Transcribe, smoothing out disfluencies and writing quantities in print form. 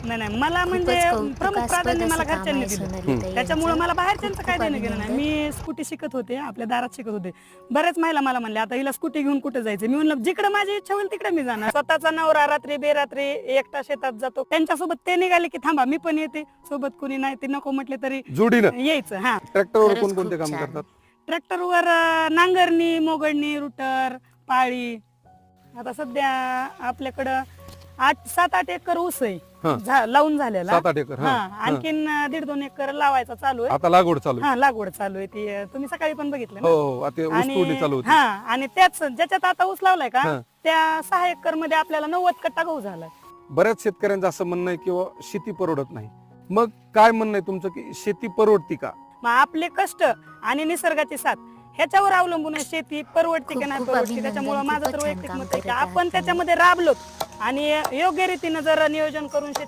नाही मला म्हणजे प्रमुख प्राधान्य मला घरच्यांनी दिलं, त्याच्यामुळे मला बाहेरच्यांचं काय देणं घेणं नाही. मी स्कूटी शिकत होते, आपल्या दारात शिकत होते. बरेच महिला मला म्हणले आता हिला स्कूटी घेऊन कुठे जायचं. मी म्हणलं जिकडे माझी इच्छा होईल तिकडे मी जाणार. स्वतःचा नवरा रात्री बेरात्री एकटा शेतात जातो, त्यांच्यासोबत ते निघाले की थांबा मी पण येते सोबत. कुणी नाही ते नको म्हटले तरी जोडीनं यायचं. हा, ट्रॅक्टरवर कोणकोणते काम करतात? ट्रॅक्टरवर नांगरणी, मोगडणी, रुटर, पाळी. आता सध्या आपल्याकडं 7-8 एकर ऊस आहे लावून झालेला. 7-8 एकर. हा, आणखीन 1.5-2 एकर लावायचा चालू आहे. आता लागवड चालू आहे. हा, लागवड चालू आहे. ती तुम्ही सकाळी पण बघितलं ना. हो, आता ऊस तोडणी चालू होती. हा, आणि त्याच ज्याच्यात आता ऊस लावलाय का त्या 6 एकर मध्ये आपल्याला 90 कट्टा गहू झालाय. बऱ्याच शेतकऱ्यांचं असं म्हणणं आहे किंवा शेती परवडत नाही. मग काय म्हणणं आहे तुमचं की शेती परवडती का? मग आपले कष्ट आणि निसर्गाची साथ ह्याच्यावर अवलंबून आहे शेती परवडते की नाही परवडते. त्याच्यामुळे माझं तर वैयक्तिक मत आहे की आपण त्याच्यामध्ये राबलो आणि योग्य रीतीनं जर नियोजन करून शेती